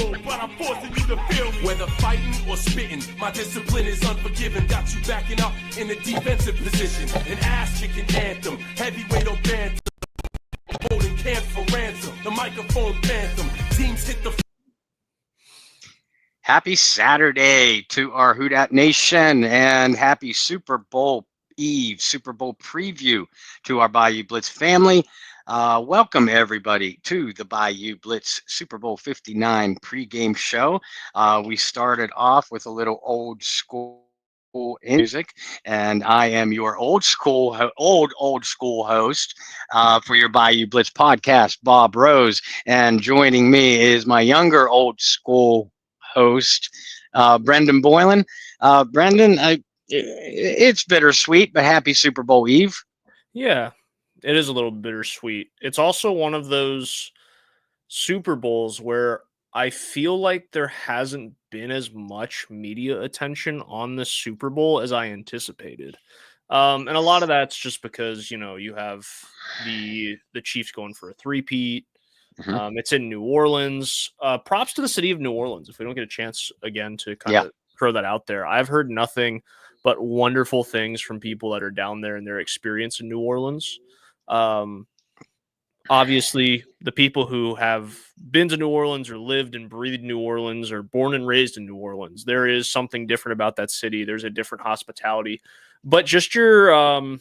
rule, but I'm forcing you to feel me. Whether fighting or spitting, my discipline is unforgiving. Got you backing up in a defensive position. An ass-kicking anthem, heavyweight or bantam. Holding camp for ransom, the microphone phantom. Teams hit the... Happy Saturday to our Who Dat Nation, and happy Super Bowl Eve, Super Bowl preview to our Bayou Blitz family. Welcome everybody to the Bayou Blitz Super Bowl 59 pregame show. We started off with a little old school music, and I am your old school host for your Bayou Blitz podcast, Bob Rose, and joining me is my younger old school host, Brendan Boylan. Brendan, it's bittersweet, but happy Super Bowl Eve. Yeah, it is a little bittersweet. It's also one of those Super Bowls where I feel like there hasn't been as much media attention on the Super Bowl as I anticipated. And a lot of that's just because, you know, you have the Chiefs going for a three-peat. Mm-hmm. It's in New Orleans. Props to the city of New Orleans. If we don't get a chance again to kind of throw that out there, I've heard nothing but wonderful things from people that are down there and their experience in New Orleans. Obviously, the people who have been to New Orleans or lived and breathed New Orleans or born and raised in New Orleans, there is something different about that city. There's a different hospitality. But just your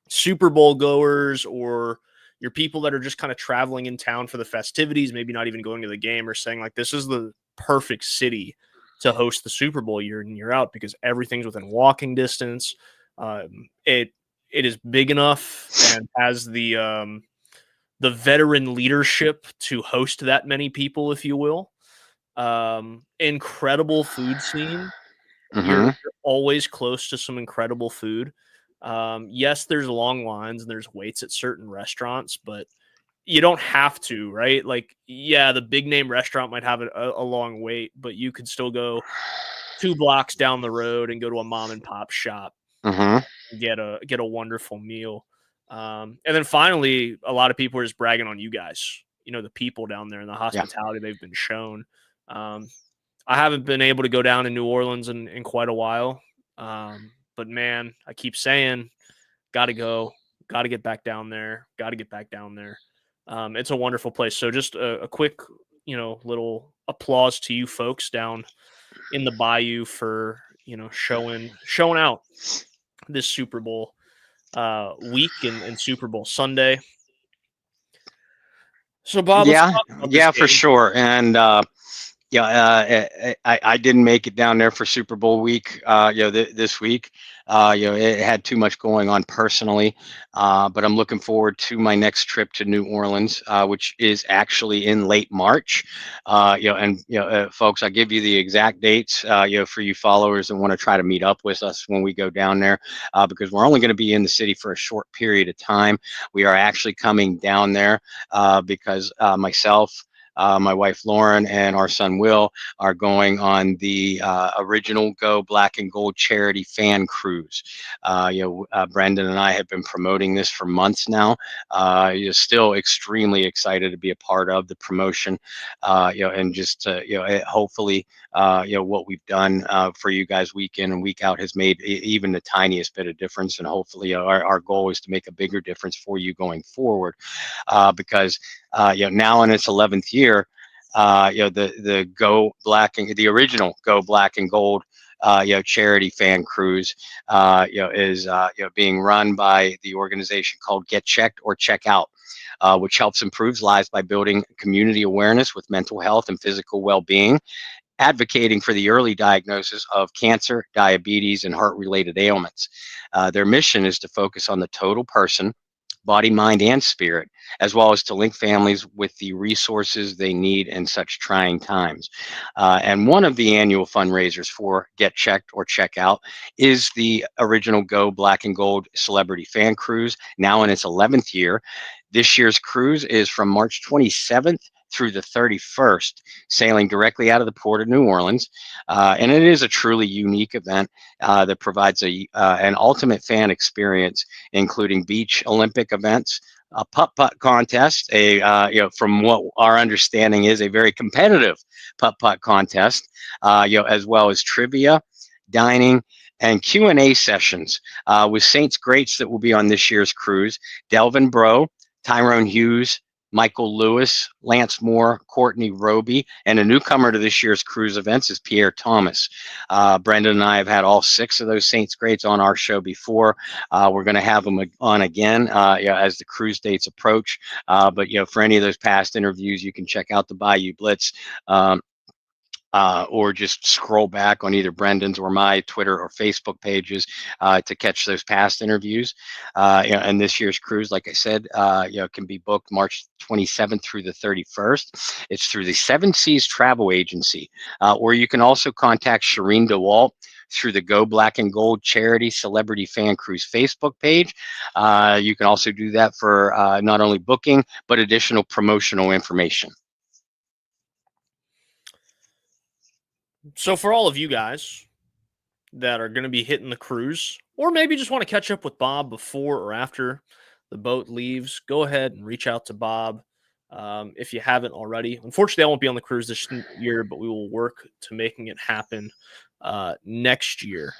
Super Bowl goers or your people that are just kind of traveling in town for the festivities, maybe not even going to the game, or saying like, this is the perfect city to host the Super Bowl year in, year out, because everything's within walking distance. It is big enough and has the veteran leadership to host that many people, if you will. Incredible food scene. Mm-hmm. You're always close to some incredible food. Yes, there's long lines and there's waits at certain restaurants, but you don't have to, right? Like, yeah, the big name restaurant might have a long wait, but you could still go 2 blocks down the road and go to a mom and pop shop, and get a wonderful meal. And then finally, a lot of people are just bragging on you guys, you know, the people down there and the hospitality they've been shown. I haven't been able to go down to New Orleans in quite a while. But man, I keep saying, got to go, got to get back down there, It's a wonderful place. So just a quick, you know, little applause to you folks down in the Bayou for, you know, showing out this Super Bowl week and Super Bowl Sunday. So Bob, for sure. And I didn't make it down there for Super Bowl week, this week. It had too much going on personally, but I'm looking forward to my next trip to New Orleans, which is actually in late March. Folks, I'll give you the exact dates, for you followers that want to try to meet up with us when we go down there, because we're only going to be in the city for a short period of time. We are actually coming down there because myself, my wife Lauren, and our son Will are going on the original Go Black and Gold charity fan cruise. Brendan and I have been promoting this for months now. You're still extremely excited to be a part of the promotion. And just hopefully, what we've done for you guys week in and week out has made even the tiniest bit of difference. And hopefully, our goal is to make a bigger difference for you going forward, because now in its 11th year. The Go Black and the original Go Black and Gold charity fan cruise is being run by the organization called Get Checked or Check Out, which helps improve lives by building community awareness with mental health and physical well-being, advocating for the early diagnosis of cancer, diabetes, and heart-related ailments. Their mission is to focus on the total person, body, mind, and spirit, as well as to link families with the resources they need in such trying times. And one of the annual fundraisers for Get Checked or Check Out is the original Go Black and Gold Celebrity Fan Cruise, now in its 11th year. This year's cruise is from March 27th through the 31st, sailing directly out of the port of New Orleans. And it is a truly unique event that provides an ultimate fan experience, including beach Olympic events, a putt-putt contest, from what our understanding is, a very competitive putt-putt contest, as well as trivia, dining, and Q&A sessions with Saints greats that will be on this year's cruise: Delvin Breaux, Tyrone Hughes, Michael Lewis, Lance Moore, Courtney Roby, and a newcomer to this year's cruise events is Pierre Thomas. Brendan and I have had all 6 of those Saints greats on our show before. We're going to have them on again as the cruise dates approach. But for any of those past interviews, you can check out the Bayou Blitz. Or just scroll back on either Brendan's or my Twitter or Facebook pages to catch those past interviews. And this year's cruise, like I said, can be booked March 27th through the 31st. It's through the Seven Seas Travel Agency, or you can also contact Shireen DeWalt through the Go Black and Gold Charity Celebrity Fan Cruise Facebook page. You can also do that for not only booking, but additional promotional information. So for all of you guys that are going to be hitting the cruise, or maybe just want to catch up with Bob before or after the boat leaves, go ahead and reach out to Bob if you haven't already. Unfortunately, I won't be on the cruise this year, but we will work to making it happen next year.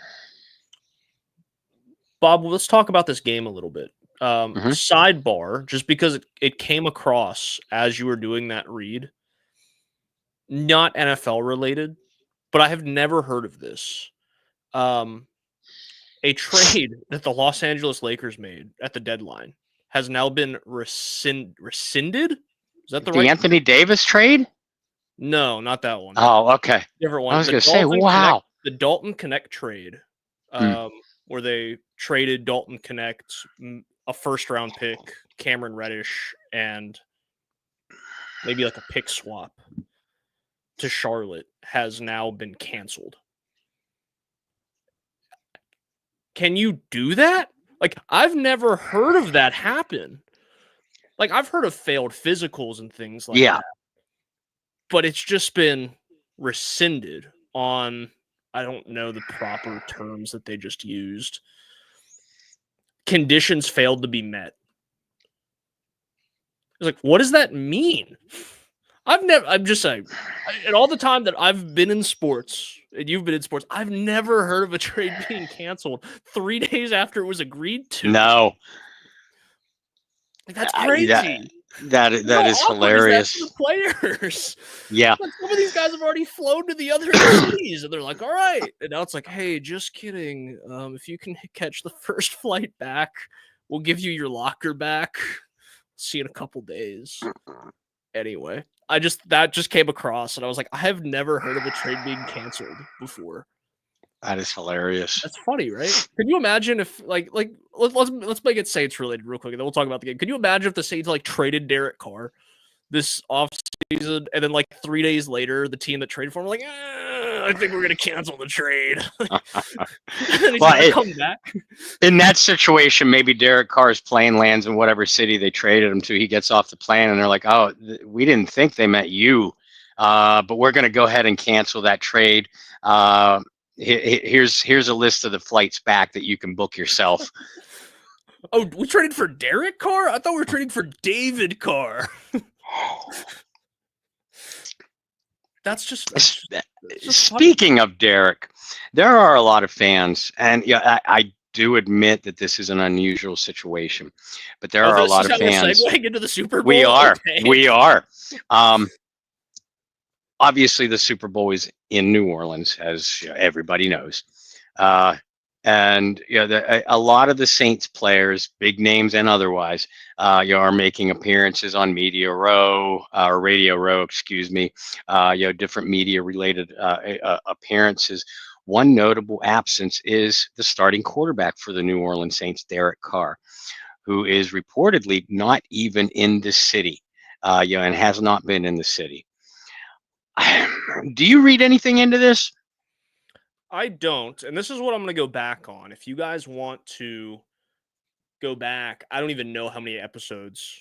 Bob, let's talk about this game a little bit. Sidebar, just because it came across as you were doing that read, not NFL related, but I have never heard of this. A trade that the Los Angeles Lakers made at the deadline has now been rescinded. Is that the right? The Anthony Davis trade? No, not that one. Oh, okay. Different one. I was going to say, wow. The Dalton Connect trade, where they traded Dalton Connect, a first-round pick, Cameron Reddish, and maybe like a pick swap to Charlotte, has now been canceled. Can you do that? Like, I've never heard of that happen. Like, I've heard of failed physicals and things like that. But it's just been rescinded on, I don't know the proper terms that they just used. Conditions failed to be met. It's like, what does that mean? I'm just saying, and all the time that I've been in sports, and you've been in sports, I've never heard of a trade being canceled 3 days after it was agreed to. No. Like, that's crazy. That is hilarious. Is that for the players? Yeah. Like, some of these guys have already flown to the other cities, and they're like, all right. And now it's like, hey, just kidding. If you can catch the first flight back, we'll give you your locker back. See you in a couple days. Anyway, that just came across, and I was like, I have never heard of a trade being canceled before. That is hilarious. That's funny, right? Can you imagine if let's make it Saints related real quick, and then we'll talk about the game. Can you imagine if the Saints traded Derek Carr this offseason, and then 3 days later, the team that traded for him like, I think we're gonna cancel the trade. And then he's gonna come back. In that situation, maybe Derek Carr's plane lands in whatever city they traded him to. He gets off the plane, and they're like, "Oh, we didn't think they meant you, but we're gonna go ahead and cancel that trade. Here's a list of the flights back that you can book yourself." Oh, we traded for Derek Carr? I thought we were trading for David Carr. That's just speaking of Derek, there are a lot of fans, and I do admit that this is an unusual situation, but there are a lot of fans. We're segueing into the Super Bowl. We are. Obviously, the Super Bowl is in New Orleans, as everybody knows. And a lot of the Saints players, big names and otherwise, are making appearances on Media Row or Radio Row, excuse me. Different media-related appearances. One notable absence is the starting quarterback for the New Orleans Saints, Derek Carr, who is reportedly not even in the city, and has not been in the city. Do you read anything into this? I don't, and this is what I'm going to go back on. If you guys want to go back, I don't even know how many episodes,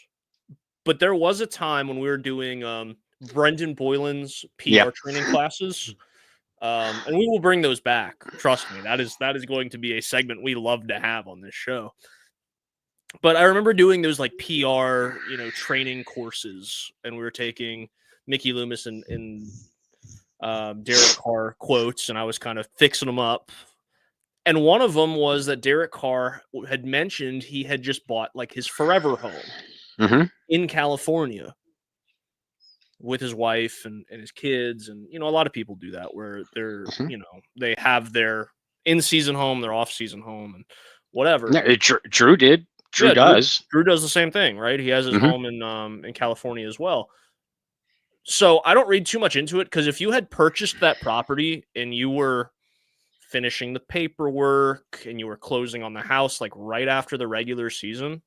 but there was a time when we were doing Brendan Boylan's PR training classes, and we will bring those back. Trust me, that is going to be a segment we love to have on this show. But I remember doing those like PR, training courses, and we were taking Mickey Loomis and Derek Carr quotes, and I was kind of fixing them up. And one of them was that Derek Carr had mentioned he had just bought like his forever home in California with his wife and his kids. And, a lot of people do that where they're, they have their in-season home, their off-season home, and whatever. Yeah, Drew did. Drew does. Drew does the same thing, right? He has his home in California as well. So I don't read too much into it, because if you had purchased that property and you were finishing the paperwork and you were closing on the house like right after the regular season,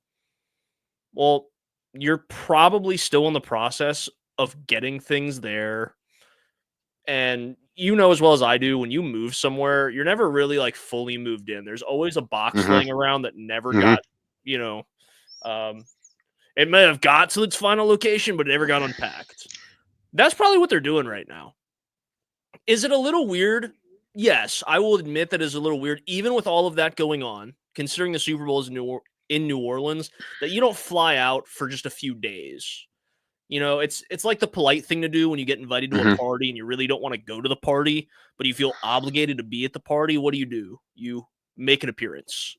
well, you're probably still in the process of getting things there. And as well as I do, when you move somewhere, you're never really like fully moved in. There's always a box laying around that never got, it may have got to its final location, but it never got unpacked. That's probably what they're doing right now. Is it a little weird? Yes, I will admit that is a little weird, even with all of that going on, considering the Super Bowl is in New Orleans, that you don't fly out for just a few days. It's like the polite thing to do when you get invited to a party and you really don't want to go to the party, but you feel obligated to be at the party. What do? You make an appearance.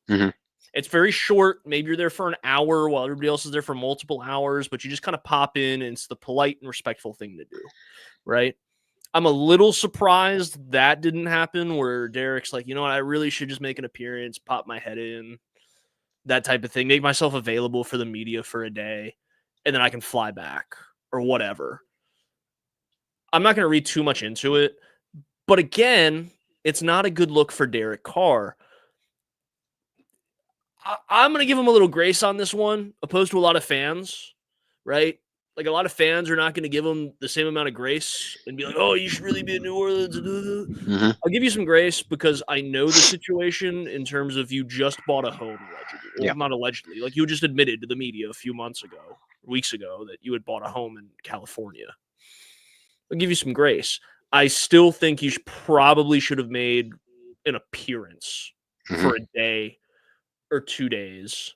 It's very short. Maybe you're there for an hour while everybody else is there for multiple hours, but you just kind of pop in, and it's the polite and respectful thing to do, right? I'm a little surprised that didn't happen, where Derek's like, I really should just make an appearance, pop my head in, that type of thing, make myself available for the media for a day, and then I can fly back or whatever. I'm not going to read too much into it, but again, it's not a good look for Derek Carr. I'm going to give him a little grace on this one, opposed to a lot of fans, right? Like, a lot of fans are not going to give him the same amount of grace and be like, oh, you should really be in New Orleans. I'll give you some grace, because I know the situation in terms of you just bought a home, allegedly. Well, not allegedly. Like, you just admitted to the media a few weeks ago, that you had bought a home in California. I'll give you some grace. I still think you probably should have made an appearance for a day or 2 days.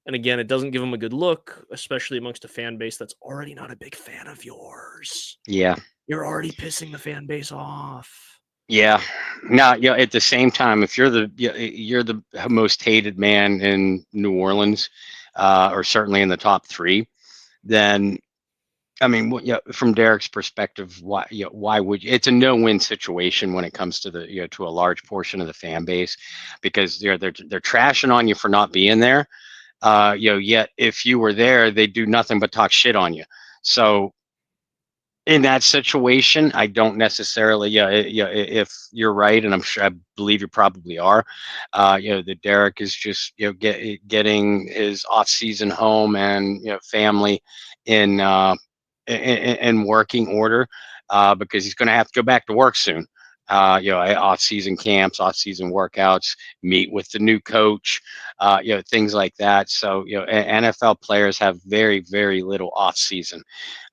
And again, it doesn't give him a good look, especially amongst a fan base that's already not a big fan of yours. Yeah. You're already pissing the fan base off. Yeah. Now, at the same time, if you're the most hated man in New Orleans, or certainly in the top 3, then, I mean, from Derek's perspective, why would you? It's a no-win situation when it comes to to a large portion of the fan base, because they're trashing on you for not being there. Yet if you were there, they do nothing but talk shit on you. So in that situation, I don't necessarily, if you're right, and I believe you probably are, that Derek is just, getting his off-season home and, family in working order, because he's going to have to go back to work soon. Off-season camps, off-season workouts, meet with the new coach, things like that. So, NFL players have very, very little off-season.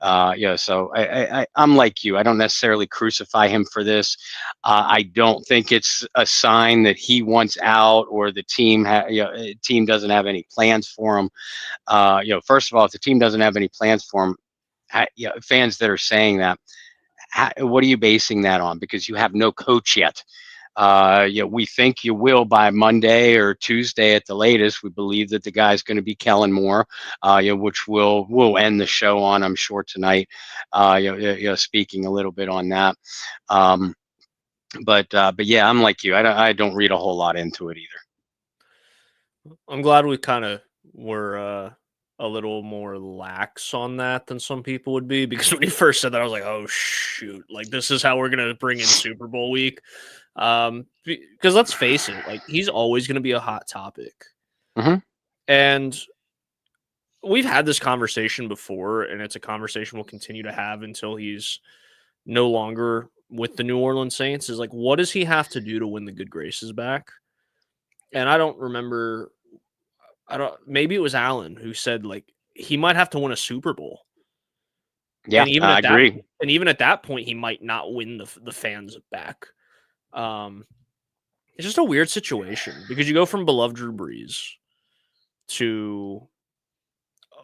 So I'm like you. I don't necessarily crucify him for this. I don't think it's a sign that he wants out, or the team team doesn't have any plans for him. First of all, if the team doesn't have any plans for him, fans that are saying that, what are you basing that on? Because you have no coach yet. We think you will by Monday or Tuesday at the latest. We believe that the guy's going to be Kellen Moore, which we'll end the show on, I'm sure, tonight. Speaking a little bit on that. But yeah, I'm like you. I don't read a whole lot into it either. I'm glad we kind of were a little more lax on that than some people would be, because when he first said that, I was like, oh shoot, like, this is how we're going to bring in Super Bowl week. Because let's face it, like, he's always going to be a hot topic. And we've had this conversation before, and it's a conversation we'll continue to have until he's no longer with the New Orleans Saints, is like, what does he have to do to win the good graces back? And I don't remember, maybe it was Allen who said, like, he might have to win a Super Bowl. Yeah, I agree. And even at that point, he might not win the fans back. It's just a weird situation, because you go from beloved Drew Brees to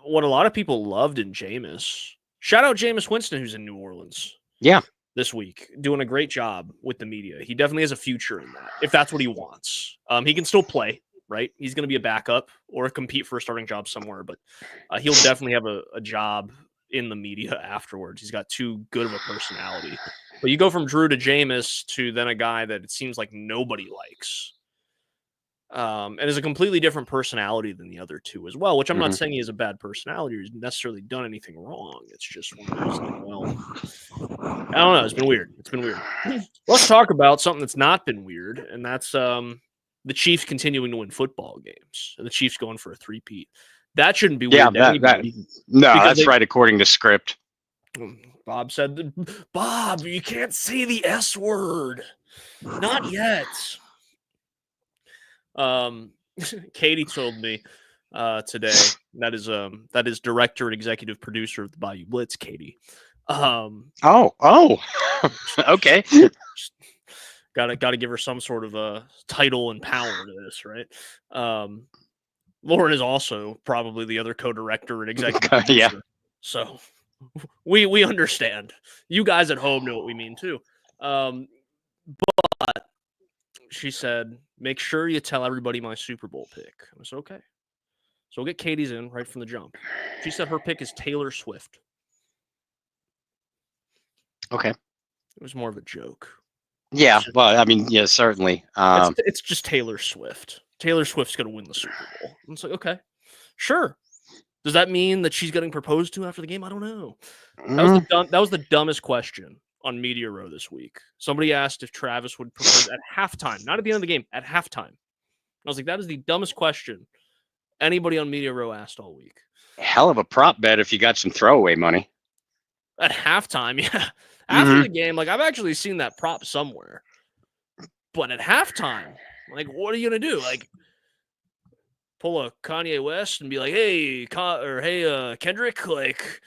what a lot of people loved in Jameis. Shout out Jameis Winston, who's in New Orleans. Yeah. This week, doing a great job with the media. He definitely has a future in that, if that's what he wants. He can still play, right? He's going to be a backup or compete for a starting job somewhere, but he'll definitely have a job in the media afterwards. He's got too good of a personality. But you go from Drew to Jameis to then a guy that it seems like nobody likes. And is a completely different personality than the other two as well, which I'm not saying he has a bad personality or he's necessarily done anything wrong. It's just one of those, like, well, I don't know. It's been weird. Let's talk about something that's not been weird, and that's the Chiefs continuing to win football games. And the Chiefs going for a three-peat. That shouldn't be weird. That's right, according to script. Bob said, Bob, you can't say the S word. Not yet. Katie told me today, that is director and executive producer of the Bayou Blitz, Katie. Okay. Gotta give her some sort of a title and power to this, right? Lauren is also probably the other co-director and executive producer. Yeah. So we understand. You guys at home know what we mean too. But she said, make sure you tell everybody my Super Bowl pick. I said, okay. So we'll get Katie's in right from the jump. She said her pick is Taylor Swift. Okay. It was more of a joke. Yeah, well, I mean, yeah, certainly. It's just Taylor Swift. Taylor Swift's going to win the Super Bowl. And it's like, okay, sure. Does that mean that she's getting proposed to after the game? I don't know. That was the dumbest question on Media Row this week. Somebody asked if Travis would propose at halftime, not at the end of the game, at halftime. I was like, that is the dumbest question anybody on Media Row asked all week. Hell of a prop bet if you got some throwaway money. At halftime, yeah. After the game, like, I've actually seen that prop somewhere. But at halftime, like, what are you going to do? Like, pull a Kanye West and be like, hey, Kendrick, like,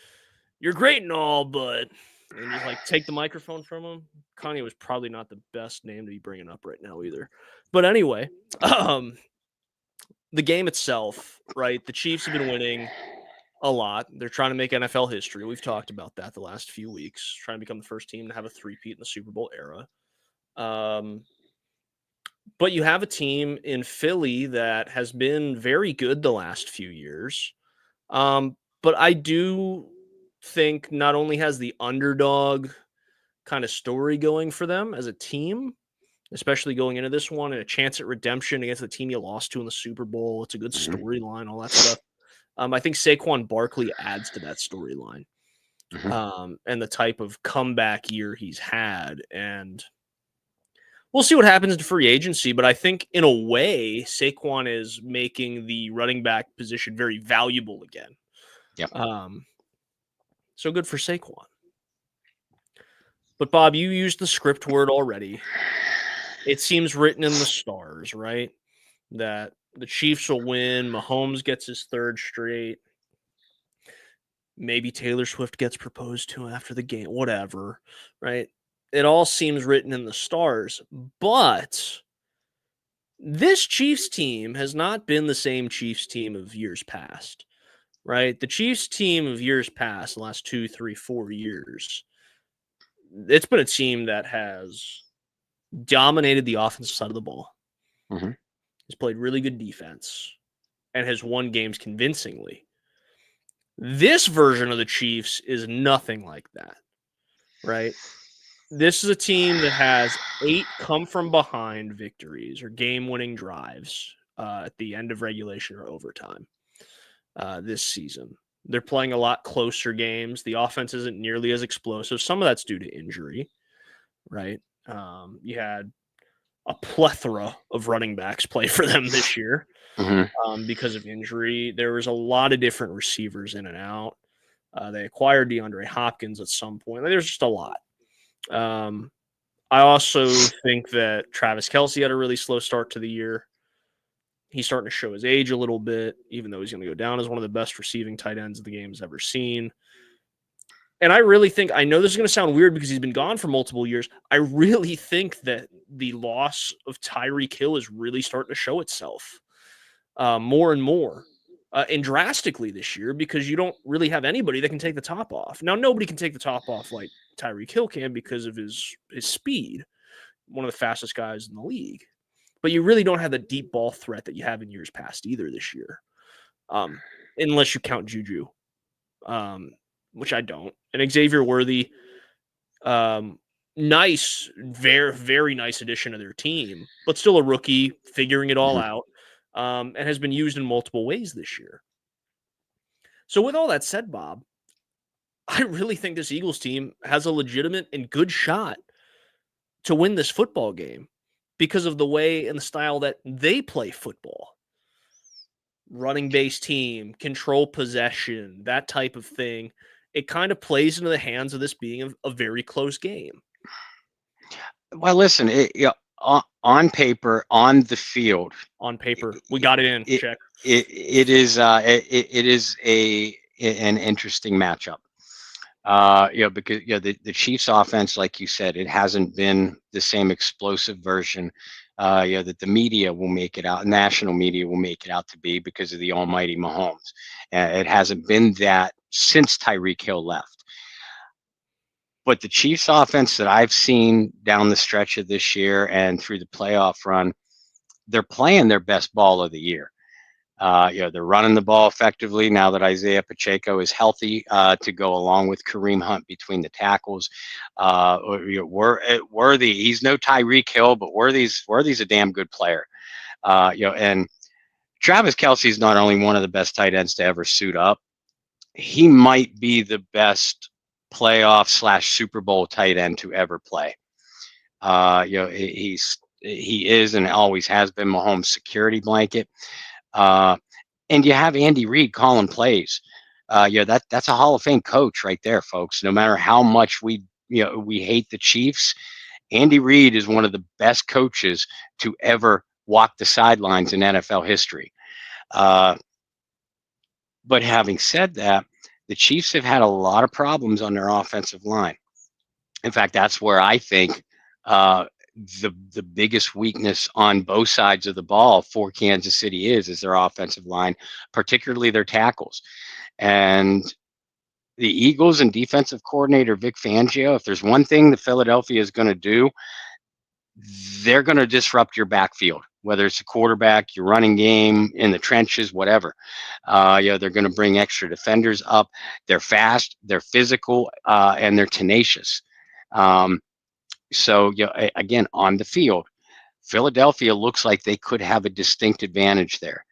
you're great and all, but... And just, like, take the microphone from him. Kanye was probably not the best name to be bringing up right now either. But anyway, the game itself, right? The Chiefs have been winning a lot. They're trying to make NFL history. We've talked about that the last few weeks, trying to become the first team to have a three-peat in the Super Bowl era. But you have a team in Philly that has been very good the last few years. But I do think not only has the underdog kind of story going for them as a team, especially going into this one and a chance at redemption against the team you lost to in the Super Bowl. It's a good storyline, all that stuff. I think Saquon Barkley adds to that storyline and the type of comeback year he's had. And we'll see what happens to free agency. But I think in a way, Saquon is making the running back position very valuable again. Yep. So good for Saquon. But Bob, you used the script word already. It seems written in the stars, right? That the Chiefs will win. Mahomes gets his third straight. Maybe Taylor Swift gets proposed to after the game, whatever, right? It all seems written in the stars. But this Chiefs team has not been the same Chiefs team of years past, right? The Chiefs team of years past, the last 2, 3, 4 years, it's been a team that has dominated the offensive side of the ball. Has played really good defense and has won games convincingly. This version of the Chiefs is nothing like that, right? This is a team that has 8 come-from-behind victories or game-winning drives at the end of regulation or overtime this season. They're playing a lot closer games. The offense isn't nearly as explosive. Some of that's due to injury, right? You had a plethora of running backs play for them this year because of injury. There was a lot of different receivers in and out. They acquired DeAndre Hopkins at some point. There's just a lot. I also think that Travis Kelce had a really slow start to the year. He's starting to show his age a little bit, even though he's going to go down as one of the best receiving tight ends the game's ever seen. And I really think, I know this is going to sound weird because he's been gone for multiple years. I really think that the loss of Tyreek Hill is really starting to show itself more and more. and drastically this year because you don't really have anybody that can take the top off. Now, nobody can take the top off like Tyreek Hill can because of his speed, one of the fastest guys in the league. But you really don't have the deep ball threat that you have in years past either this year, unless you count Juju, which I don't. And Xavier Worthy, nice, very, very nice addition to their team, but still a rookie figuring it all out. And has been used in multiple ways this year. So with all that said, Bob, I really think this Eagles team has a legitimate and good shot to win this football game because of the way and the style that they play football. Running-based team, control possession, that type of thing. It kind of plays into the hands of this being a very close game. Well, listen, on paper, on the field, on paper, we got it in. Check. It is an interesting matchup. Because the Chiefs' offense, like you said, it hasn't been the same explosive version. That the media will make it out, national media will make it out to be because of the almighty Mahomes. It hasn't been that since Tyreek Hill left. But the Chiefs' offense that I've seen down the stretch of this year and through the playoff run, they're playing their best ball of the year. They're running the ball effectively now that Isaiah Pacheco is healthy to go along with Kareem Hunt between the tackles. Worthy, he's no Tyreek Hill, but Worthy's a damn good player. And Travis Kelce is not only one of the best tight ends to ever suit up, he might be the best playoff / Super Bowl tight end to ever play. He is and always has been Mahomes' security blanket. And you have Andy Reid calling plays. That's a Hall of Fame coach right there, folks. No matter how much we hate the Chiefs, Andy Reid is one of the best coaches to ever walk the sidelines in NFL history. But having said that, the Chiefs have had a lot of problems on their offensive line. In fact, that's where I think the biggest weakness on both sides of the ball for Kansas City is their offensive line, particularly their tackles. And the Eagles and defensive coordinator Vic Fangio, if there's one thing that Philadelphia is going to do, they're going to disrupt your backfield, whether it's a quarterback, your running game, in the trenches, whatever. They're going to bring extra defenders up. They're fast, they're physical, and they're tenacious. So, again, on the field, Philadelphia looks like they could have a distinct advantage there.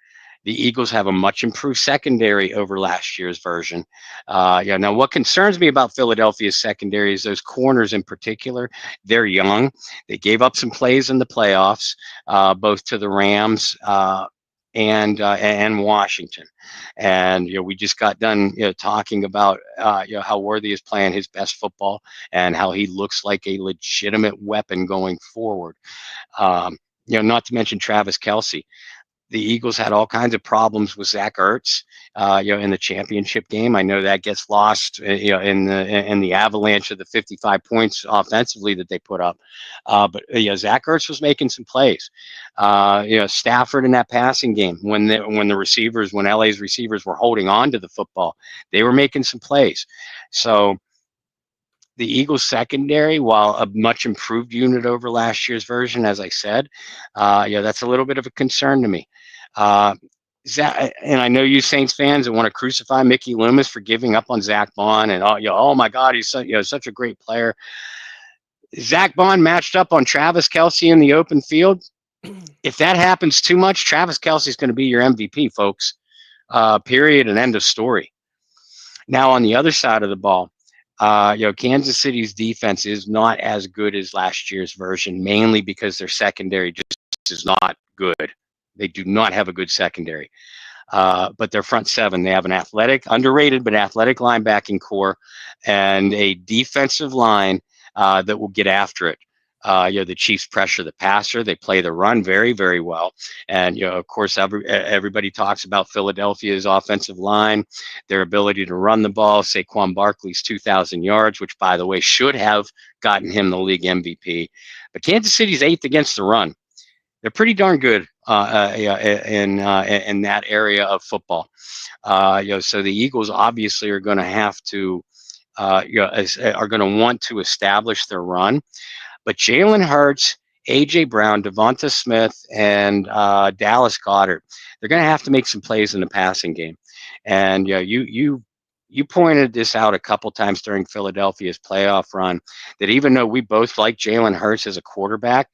The Eagles have a much improved secondary over last year's version. Now, what concerns me about Philadelphia's secondary is those corners in particular. They're young. They gave up some plays in the playoffs, both to the Rams and Washington. And we just got done talking about how Worthy is playing his best football and how he looks like a legitimate weapon going forward. Not to mention Travis Kelce. The Eagles had all kinds of problems with Zach Ertz, in the championship game. I know that gets lost, in the avalanche of the 55 points offensively that they put up. But Zach Ertz was making some plays. Stafford in that passing game when LA's receivers were holding on to the football, they were making some plays. So the Eagles secondary, while a much improved unit over last year's version, as I said, that's a little bit of a concern to me. And I know you Saints fans that want to crucify Mickey Loomis for giving up on Zach Bond and oh my God, he's such a great player. Zach Bond matched up on Travis Kelce in the open field. If that happens too much, Travis Kelce is going to be your MVP, folks. Period and end of story. Now on the other side of the ball, Kansas City's defense is not as good as last year's version, mainly because their secondary just is not good. They do not have a good secondary. But their front seven, they have an underrated but athletic linebacking core and a defensive line that will get after it. The Chiefs pressure the passer. They play the run very, very well. And, of course, everybody talks about Philadelphia's offensive line, their ability to run the ball. Saquon Barkley's 2,000 yards, which, by the way, should have gotten him the league MVP. But Kansas City's 8th against the run. they're pretty darn good in that area of football. So the Eagles obviously are going to have to, are going to want to establish their run. But Jalen Hurts, A.J. Brown, Devonta Smith, and Dallas Goedert, they're going to have to make some plays in the passing game. And you pointed this out a couple times during Philadelphia's playoff run, that even though we both like Jalen Hurts as a quarterback,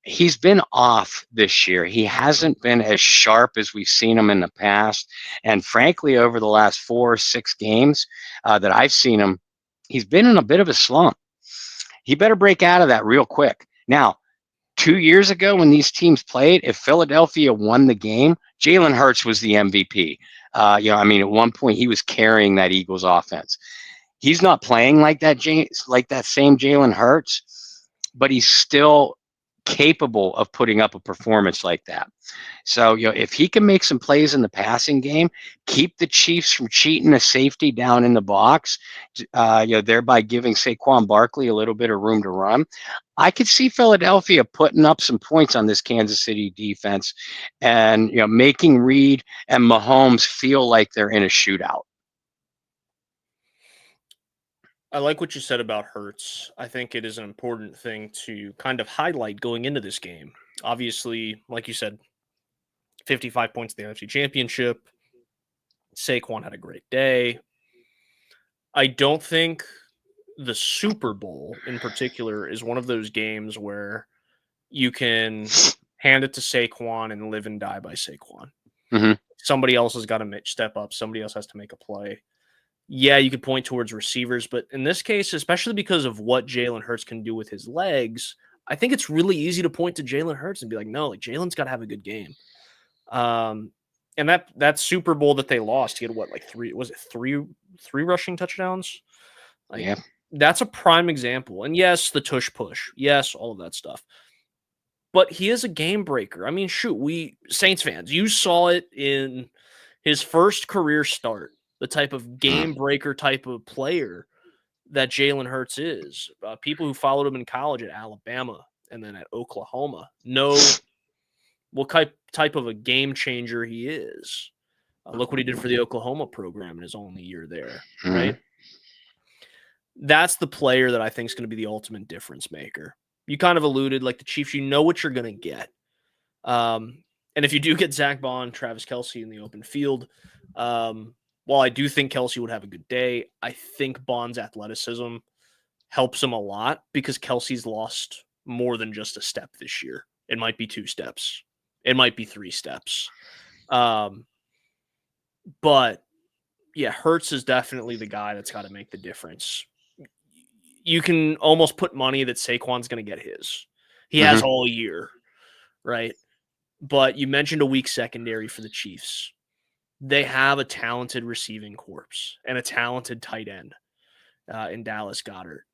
he's been off this year. He hasn't been as sharp as we've seen him in the past. And frankly, over the last 4 or 6 games that I've seen him, he's been in a bit of a slump. He better break out of that real quick. Now, 2 years ago when these teams played, if Philadelphia won the game, Jalen Hurts was the MVP. At one point he was carrying that Eagles offense. He's not playing like that same Jalen Hurts, but he's still capable of putting up a performance like that. So, if he can make some plays in the passing game, keep the Chiefs from cheating a safety down in the box, thereby giving Saquon Barkley a little bit of room to run, I could see Philadelphia putting up some points on this Kansas City defense and, making Reed and Mahomes feel like they're in a shootout. I like what you said about Hurts. I think it is an important thing to kind of highlight going into this game. Obviously, like you said, 55 points in the NFC Championship. Saquon had a great day. I don't think the Super Bowl in particular is one of those games where you can hand it to Saquon and live and die by Saquon. Mm-hmm. Somebody else has got to step up. Somebody else has to make a play. Yeah, you could point towards receivers, but in this case, especially because of what Jalen Hurts can do with his legs, I think it's really easy to point to Jalen Hurts and be like, no, like Jalen's got to have a good game. And that Super Bowl that they lost, he had three rushing touchdowns? Yeah. That's a prime example. And yes, the tush push. Yes, all of that stuff. But he is a game breaker. I mean, shoot, we Saints fans, you saw it in his first career start. The type of game breaker type of player that Jalen Hurts is. People who followed him in college at Alabama and then at Oklahoma know what type of a game changer he is. Look what he did for the Oklahoma program in his only year there, right? That's the player that I think is going to be the ultimate difference maker. You kind of alluded, like the Chiefs, you know what you're going to get. And if you do get Zach Bond, Travis Kelce in the open field, while I do think Kelce would have a good day, I think Bond's athleticism helps him a lot because Kelce's lost more than just a step this year. It might be 2 steps. It might be 3 steps. But, yeah, Hurts is definitely the guy that's got to make the difference. You can almost put money that Saquon's going to get his. He has all year, right? But you mentioned a weak secondary for the Chiefs. They have a talented receiving corps and a talented tight end in Dallas Goedert.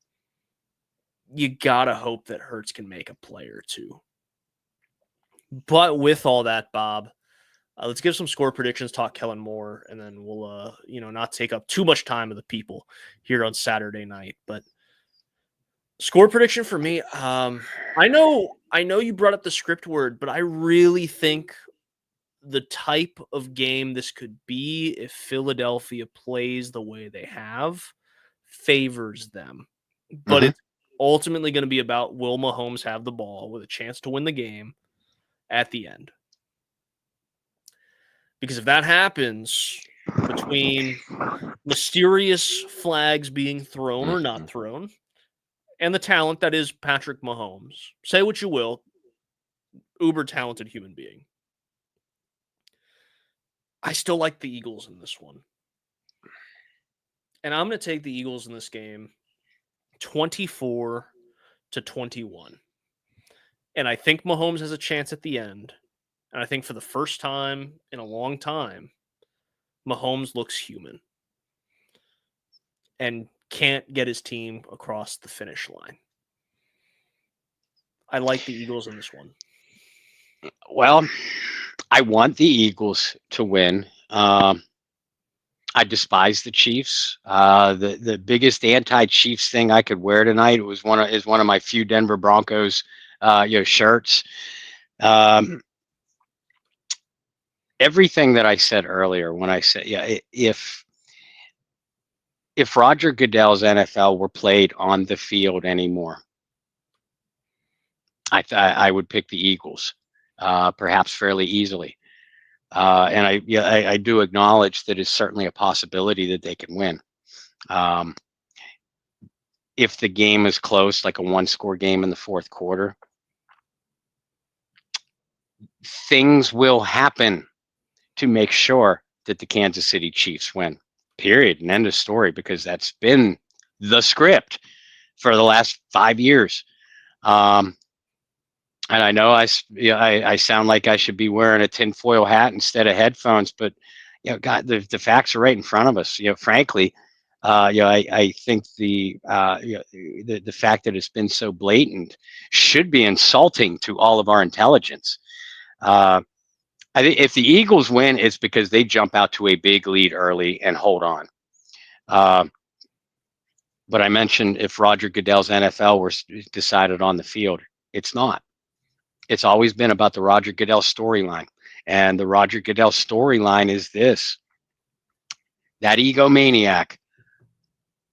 You got to hope that Hurts can make a play or two. But with all that, Bob, let's give some score predictions, talk Kellen Moore, and then we'll, not take up too much time of the people here on Saturday night. But score prediction for me, I know you brought up the script word, but I really think the type of game this could be if Philadelphia plays the way they have favors them. But it's ultimately going to be about will Mahomes have the ball with a chance to win the game at the end. Because if that happens, between mysterious flags being thrown or not thrown, and the talent that is Patrick Mahomes, say what you will, uber talented human being, I still like the Eagles in this one. And I'm going to take the Eagles in this game 24-21. And I think Mahomes has a chance at the end. And I think for the first time in a long time, Mahomes looks human and can't get his team across the finish line. I like the Eagles in this one. Well, I want the Eagles to win. I despise the Chiefs. The biggest anti-Chiefs thing I could wear tonight is one of my few Denver Broncos shirts. Everything that I said earlier when I said, yeah, if Roger Goodell's NFL were played on the field anymore, I would pick the Eagles, perhaps fairly easily. And I do acknowledge that it's certainly a possibility that they can win. If the game is close, like a one-score game in the fourth quarter, things will happen to make sure that the Kansas City Chiefs win. Period. And end of story, because that's been the script for the last 5 years. And I know I sound like I should be wearing a tinfoil hat instead of headphones, but God, the facts are right in front of us. Frankly, I think the fact that it's been so blatant should be insulting to all of our intelligence. I think if the Eagles win, it's because they jump out to a big lead early and hold on. But I mentioned if Roger Goodell's NFL were decided on the field, it's not. It's always been about the Roger Goodell storyline. And the Roger Goodell storyline is this: that egomaniac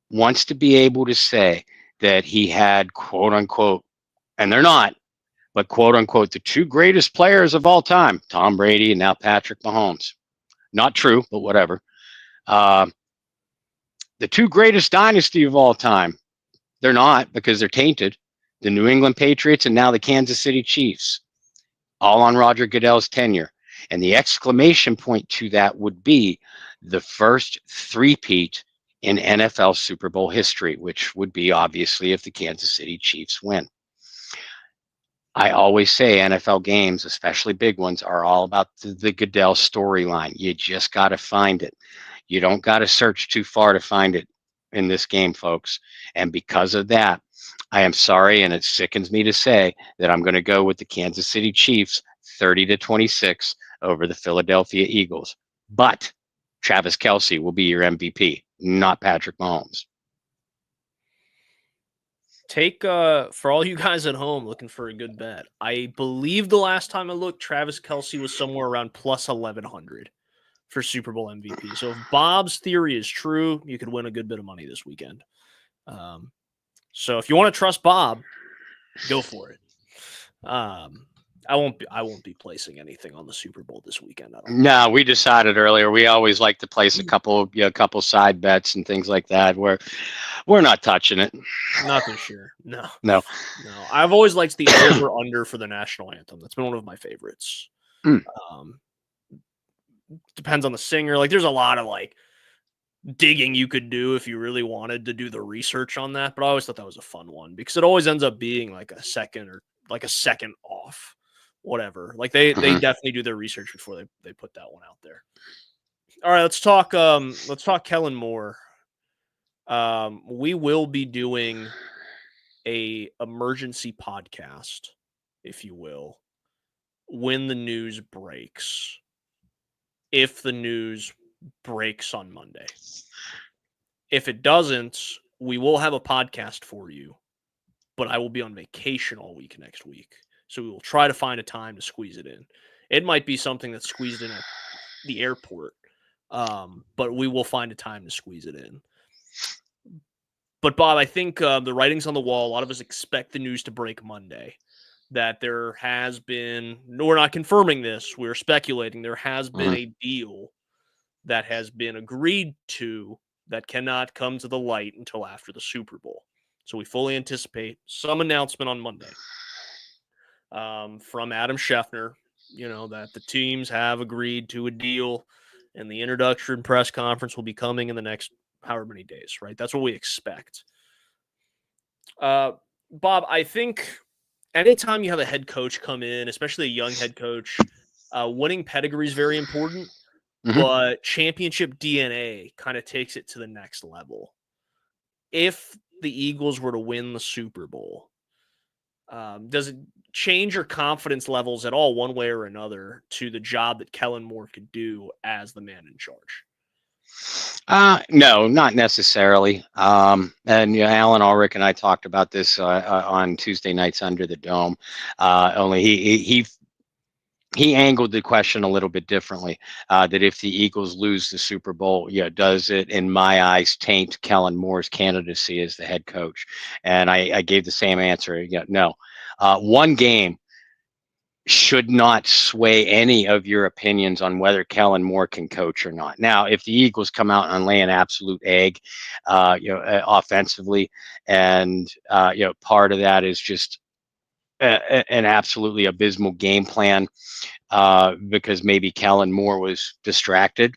wants to be able to say that he had, quote unquote, and they're not, but quote unquote, the two greatest players of all time, Tom Brady and now Patrick Mahomes. Not true, but whatever. The two greatest dynasty of all time. They're not, because they're tainted. The New England Patriots and now the Kansas City Chiefs, all on Roger Goodell's tenure. And the exclamation point to that would be the first three-peat in NFL Super Bowl history, which would be obviously if the Kansas City Chiefs win. I always say NFL games, especially big ones, are all about the Goodell storyline. You just got to find it. You don't got to search too far to find it in this game, folks. And because of that, I am sorry, and it sickens me to say that I'm going to go with the Kansas City Chiefs 30-26 over the Philadelphia Eagles. But Travis Kelce will be your MVP, not Patrick Mahomes. Take for all you guys at home looking for a good bet. I believe the last time I looked, Travis Kelce was somewhere around plus 1,100 for Super Bowl MVP. So if Bob's theory is true, you could win a good bit of money this weekend. So if you want to trust Bob, go for it. I won't be placing anything on the Super Bowl this weekend. No, we decided earlier. We always like to place a couple side bets and things like that. Where we're not touching it. Not this year. No. I've always liked the over under for the national anthem. That's been one of my favorites. Depends on the singer. Like, there's a lot of digging you could do if you really wanted to do the research on that. But I always thought that was a fun one because it always ends up being like a second off, whatever. Like they definitely do their research before they put that one out there. All right, let's talk Kellen Moore. We will be doing a emergency podcast, if you will, when the news breaks. If the news breaks on Monday. If it doesn't, we will have a podcast for you, but I will be on vacation all week next week. So we will try to find a time to squeeze it in. It might be something that's squeezed in at the airport, but we will find a time to squeeze it in. But Bob, I think the writing's on the wall. A lot of us expect the news to break Monday. That there has been, we're not confirming this, we're speculating, there has been a deal that has been agreed to that cannot come to the light until after the Super Bowl. So we fully anticipate some announcement on Monday from Adam Schefter, that the teams have agreed to a deal and the introduction press conference will be coming in the next however many days, right? That's what we expect. Bob, I think anytime you have a head coach come in, especially a young head coach, winning pedigree is very important, but championship DNA kind of takes it to the next level. If the Eagles were to win the Super Bowl, does it change your confidence levels at all, one way or another, to the job that Kellen Moore could do as the man in charge? No, not necessarily. And Alan Ulrich and I talked about this on Tuesday nights under the dome. Only he he angled the question a little bit differently. That if the Eagles lose the Super Bowl, does it, in my eyes, taint Kellen Moore's candidacy as the head coach? And I gave the same answer. No. One game should not sway any of your opinions on whether Kellen Moore can coach or not. Now, if the Eagles come out and lay an absolute egg, offensively, and part of that is just an absolutely abysmal game plan, because maybe Kellen Moore was distracted,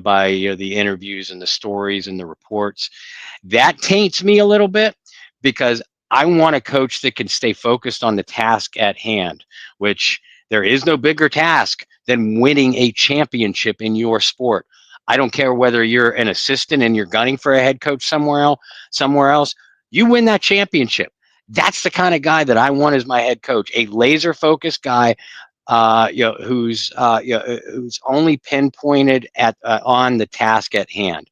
by the interviews and the stories and the reports. That taints me a little bit, because I want a coach that can stay focused on the task at hand, which there is no bigger task than winning a championship in your sport. I don't care whether you're an assistant and you're gunning for a head coach somewhere else. You win that championship. That's the kind of guy that I want as my head coach, a laser focused guy, who's only pinpointed at on the task at hand.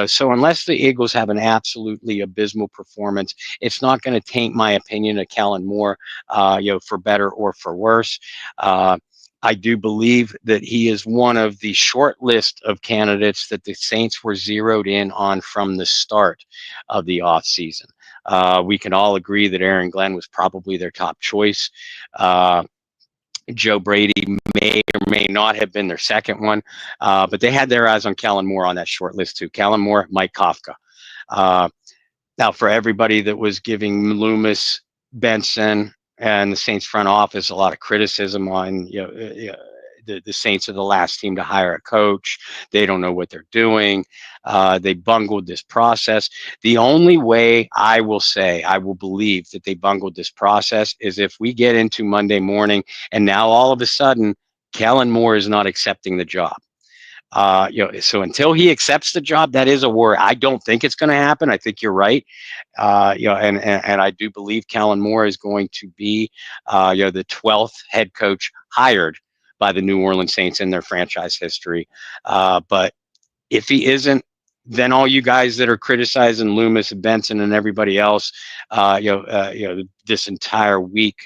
So unless the Eagles have an absolutely abysmal performance, it's not going to taint my opinion of Kellen Moore, for better or for worse. I do believe that he is one of the short list of candidates that the Saints were zeroed in on from the start of the offseason. We can all agree that Aaron Glenn was probably their top choice. Joe Brady may or may not have been their second one, but they had their eyes on Kellen Moore on that short list too. Kellen Moore, Mike Kafka. Now, for everybody that was giving Loomis, Benson, and the Saints front office a lot of criticism on, the Saints are the last team to hire a coach. They don't know what they're doing. They bungled this process. The only way I will believe that they bungled this process is if we get into Monday morning and now all of a sudden Kellen Moore is not accepting the job. So until he accepts the job, that is a worry. I don't think it's going to happen. I think you're right. And I do believe Kellen Moore is going to be, the 12th head coach hired by the New Orleans Saints in their franchise history. But if he isn't, then all you guys that are criticizing Loomis and Benson and everybody else, this entire week,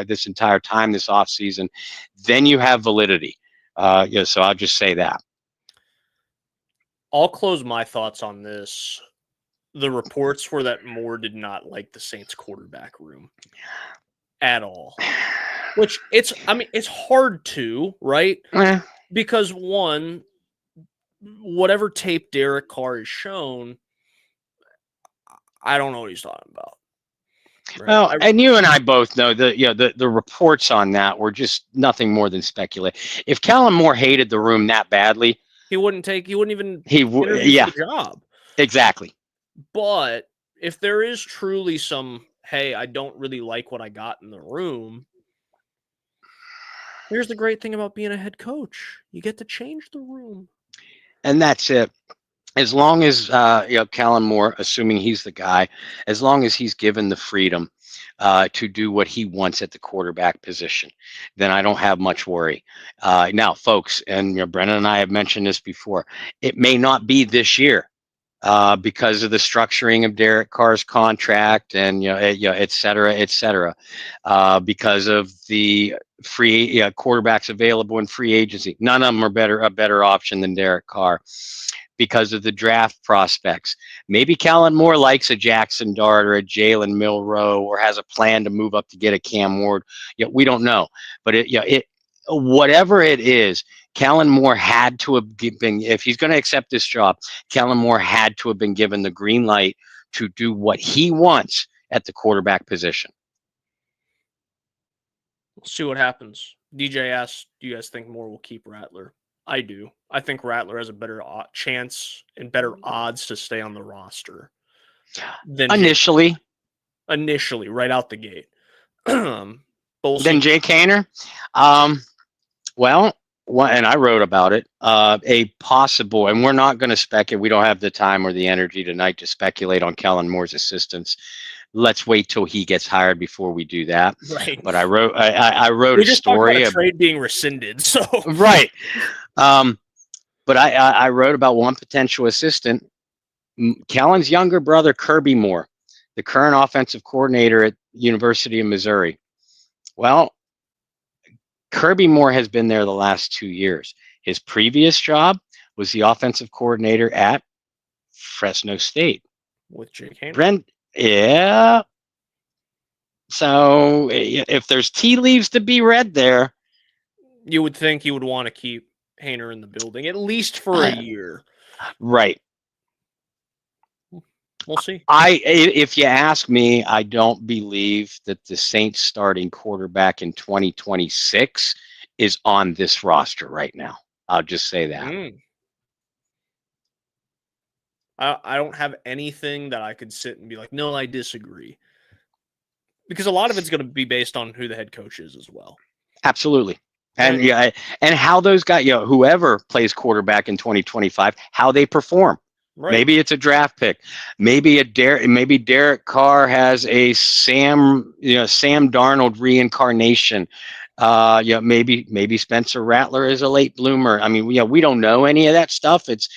this entire time, this offseason, then you have validity. So I'll just say that. I'll close my thoughts on this. The reports were that Moore did not like the Saints quarterback room at all. Which it's hard to, right? Because one, whatever tape Derek Carr has shown, I don't know what he's talking about. Right? Well, and you and I both know that the reports on that were just nothing more than speculation. If Kellen Moore hated the room that badly, he wouldn't even interview for the job. Exactly. But if there is truly some, hey, I don't really like what I got in the room, here's the great thing about being a head coach. You get to change the room. And that's it. As long as Kellen Moore, assuming he's the guy, as long as he's given the freedom to do what he wants at the quarterback position, then I don't have much worry. Now, folks, and Brennan and I have mentioned this before, it may not be this year because of the structuring of Derek Carr's contract and et cetera, because of the free quarterbacks available in free agency. None of them are a better option than Derek Carr. Because of the draft prospects. Maybe Kellen Moore likes a Jackson Dart or a Jalen Milroe or has a plan to move up to get a Cam Ward. We don't know. But whatever it is, Kellen Moore had to have been, if he's going to accept this job, Kellen Moore had to have been given the green light to do what he wants at the quarterback position. We'll see what happens. DJ asked, do you guys think Moore will keep Rattler? I do. I think Rattler has a better chance and better odds to stay on the roster than initially, right out the gate. Than Jake Haener. Well, and I wrote about it. A possible, and we're not going to speculate. We don't have the time or the energy tonight to speculate on Kellen Moore's assistants. Let's wait till he gets hired before we do that. Right. But I wrote a story about a trade being rescinded. So right. But I wrote about one potential assistant, Kellen's younger brother, Kirby Moore, the current offensive coordinator at University of Missouri. Well, Kirby Moore has been there the last 2 years. His previous job was the offensive coordinator at Fresno State. with Jake Haener. Brent, yeah. So if there's tea leaves to be read there, You would think he would want to keep Haener in the building, at least for a year. right. We'll see. If you ask me, I don't believe that the Saints starting quarterback in 2026 is on this roster right now. I'll just say that. I don't have anything that I could sit and be like, no, I disagree. Because a lot of it's going to be based on who the head coach is as well. Absolutely. And and how those guys, whoever plays quarterback in 2025, how they perform. Right. Maybe it's a draft pick. Maybe Derek Carr has a Sam Darnold reincarnation. Maybe Spencer Rattler is a late bloomer. I mean, we don't know any of that stuff. It's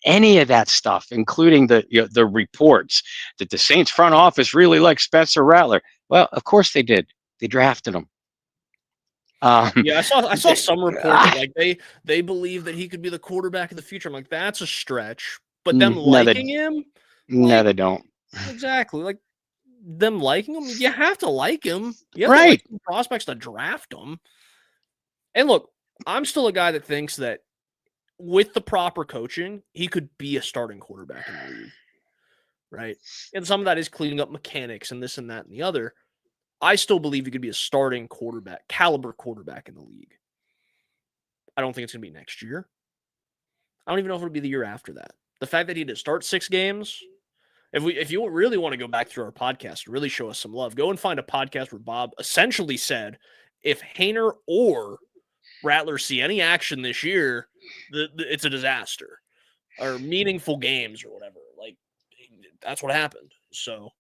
any of that stuff, including the reports that the Saints front office really likes Spencer Rattler. Well, of course they did. They drafted him. I saw some report that like they believe that he could be the quarterback of the future. I'm like, that's a stretch. But them liking him? No, they don't. Exactly. Like them liking him, you have to like him. You have right. to like prospects to draft him. And look, I'm still a guy that thinks that with the proper coaching, he could be a starting quarterback in the league. Right. And some of that is cleaning up mechanics and this and that and the other. I still believe he could be a starting caliber quarterback in the league. I don't think it's going to be next year. I don't even know if it'll be the year after that. The fact that he did start 6 games, if you really want to go back through our podcast to really show us some love, go and find a podcast where Bob essentially said, if Haener or Rattler see any action this year, it's a disaster or meaningful games or whatever. Like, that's what happened. So,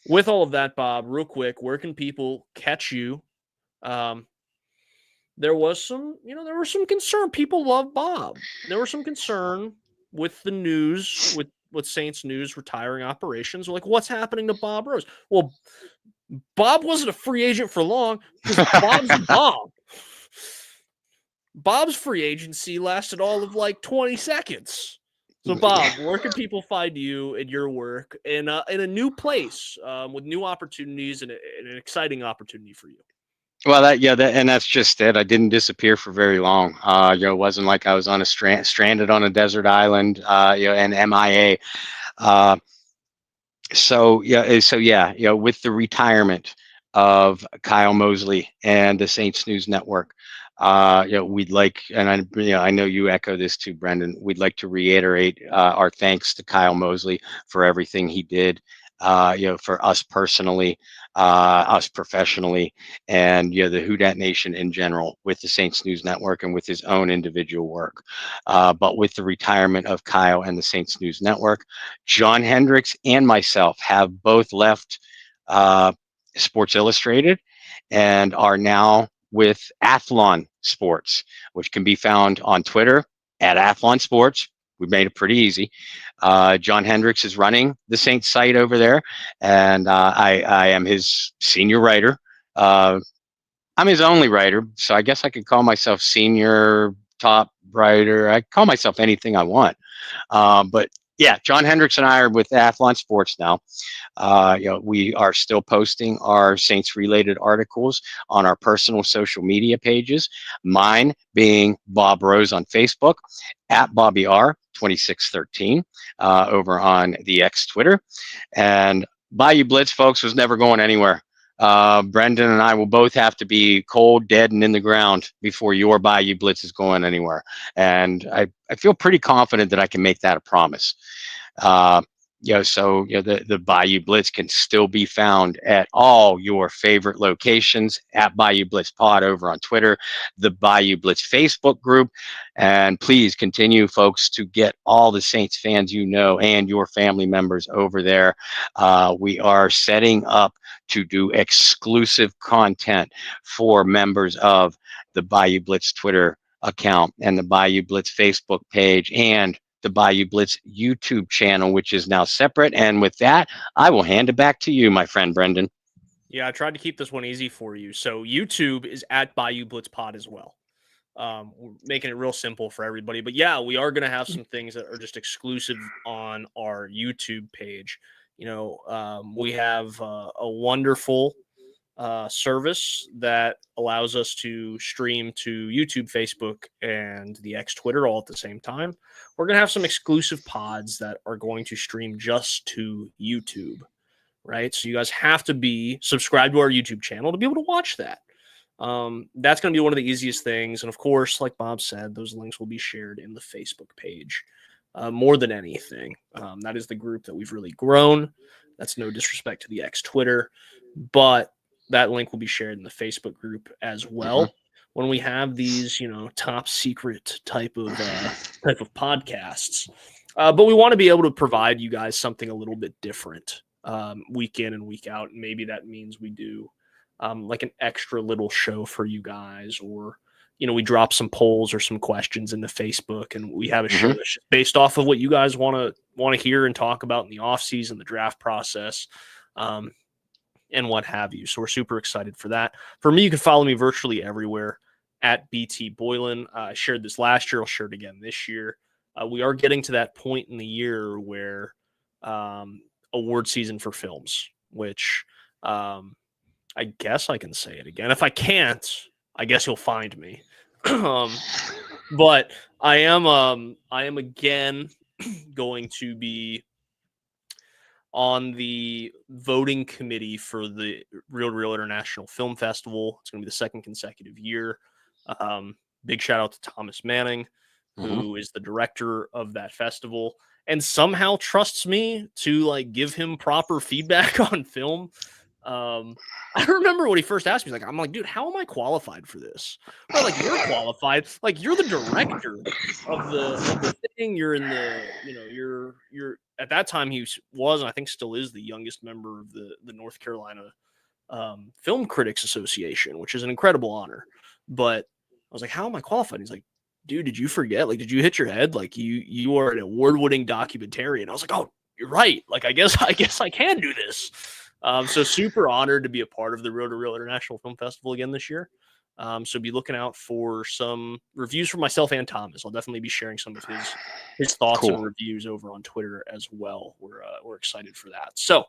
with all of that, Bob, real quick, where can people catch you? There was some concern. People love Bob. There was some concern with the news, with Saints news retiring operations. Like, what's happening to Bob Rose? Well, Bob wasn't a free agent for long because Bob's Bob. Bob's free agency lasted all of like 20 seconds. So, Bob, where can people find you and your work in a new place with new opportunities and an exciting opportunity for you? Well, and that's just it. I didn't disappear for very long. It wasn't like I was on a stranded on a desert island, and MIA. With the retirement of Kyle Mosley and the Saints News Network, we'd like, and I know you echo this too, Brendan. We'd like to reiterate our thanks to Kyle Mosley for everything he did, for us personally, us professionally, and the Who Dat Nation in general with the Saints News Network and with his own individual work. But with the retirement of Kyle and the Saints News Network, John Hendricks and myself have both left Sports Illustrated and are now with Athlon Sports, which can be found on Twitter at Athlon Sports. We made it pretty easy. John Hendricks is running the Saints site over there, and I am his senior writer. I'm his only writer, so I guess I could call myself senior top writer. I call myself anything I want. But yeah, John Hendricks and I are with Athlon Sports now. We are still posting our Saints-related articles on our personal social media pages. Mine being Bob Rose on Facebook, at Bobby R 2613 over on the X Twitter, and Bayou Blitz, folks, was never going anywhere. Brendan and I will both have to be cold, dead, and in the ground before your Bayou Blitz is going anywhere. And I feel pretty confident that I can make that a promise. The Bayou Blitz can still be found at all your favorite locations, at Bayou Blitz Pod over on Twitter, the Bayou Blitz Facebook group, and please continue, folks, to get all the Saints fans and your family members over there. We are setting up to do exclusive content for members of the Bayou Blitz Twitter account and the Bayou Blitz Facebook page and the Bayou Blitz YouTube channel, which is now separate. And with that, I will hand it back to you, my friend Brendan. Yeah, I tried to keep this one easy for you. So YouTube is at Bayou Blitz Pod as well. We're making it real simple for everybody. But yeah, we are going to have some things that are just exclusive on our YouTube page. We have a wonderful service that allows us to stream to YouTube, Facebook, and the X Twitter all at the same time. We're going to have some exclusive pods that are going to stream just to YouTube, right? So you guys have to be subscribed to our YouTube channel to be able to watch that. That's going to be one of the easiest things. And of course, like Bob said, those links will be shared in the Facebook page. More than anything, that is the group that we've really grown. That's no disrespect to the X Twitter, but that link will be shared in the Facebook group as well. When we have these, top secret type of podcasts, but we want to be able to provide you guys something a little bit different week in and week out. And maybe that means we do like an extra little show for you guys, or we drop some polls or some questions into Facebook, and we have a show that's based off of what you guys want to hear and talk about in the off season, the draft process, and what have you. So we're super excited for that. For me, you can follow me virtually everywhere at BT Boylan. I shared this last year. I'll share it again this year. We are getting to that point in the year where award season for films, which I guess I can say it again. If I can't, I guess you'll find me. But I am again going to be on the voting committee for the Real to Real International Film Festival. It's going to be the second consecutive year. Big shout out to Thomas Manning, who is the director of that festival and somehow trusts me to give him proper feedback on film. I remember when he first asked me, I'm like, dude, how am I qualified for this? Well, you're qualified. You're the director of the thing. You're in the, you're at that time he was, and I think still is, the youngest member of the North Carolina Film Critics Association, which is an incredible honor. But I was like, how am I qualified? And he's like, dude, did you forget? Did you hit your head? You are an award-winning documentarian. I was like, oh, you're right. I guess I can do this. So super honored to be a part of the Real to Real International Film Festival again this year. So be looking out for some reviews from myself and Thomas. I'll definitely be sharing some of his thoughts and reviews over on Twitter as well. We're excited for that. So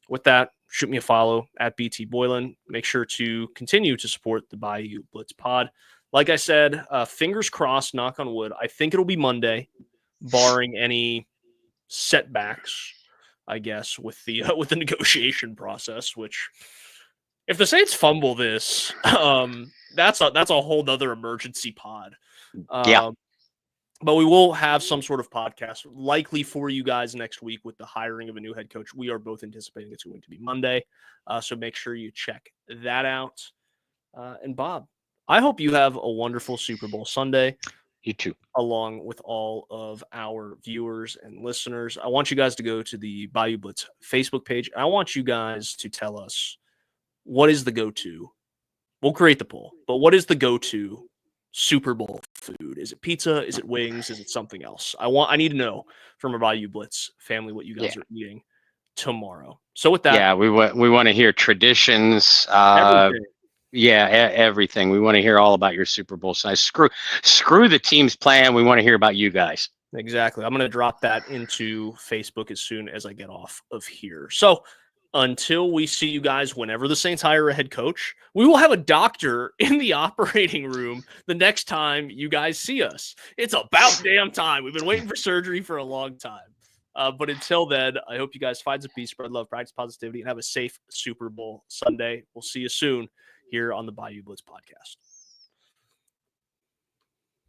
with that, shoot me a follow at BT Boylan. Make sure to continue to support the Bayou Blitz Pod. Like I said, fingers crossed, knock on wood. I think it'll be Monday, barring any setbacks, I guess, with the negotiation process. Which, if the Saints fumble this, that's a whole nother emergency pod. But we will have some sort of podcast likely for you guys next week with the hiring of a new head coach. We are both anticipating it's going to be Monday, so make sure you check that out. And Bob, I hope you have a wonderful Super Bowl Sunday. You too. Along with all of our viewers and listeners. I want you guys to go to the Bayou Blitz Facebook page. I want you guys to tell us, what is the go-to? We'll create the poll, but what is the go-to Super Bowl food? Is it pizza? Is it wings? Is it something else? I need to know from our Bayou Blitz family what you guys are eating tomorrow. So with that, we want to hear traditions. Everything. We want to hear all about your Super Bowl size. Screw the team's plan. We want to hear about you guys. Exactly. I'm going to drop that into Facebook as soon as I get off of here. So until we see you guys, whenever the Saints hire a head coach, we will have a doctor in the operating room the next time you guys see us. It's about damn time. We've been waiting for surgery for a long time. But until then, I hope you guys find some peace, spread love, practice positivity, and have a safe Super Bowl Sunday. We'll see you soon here on the Bayou Blitz podcast.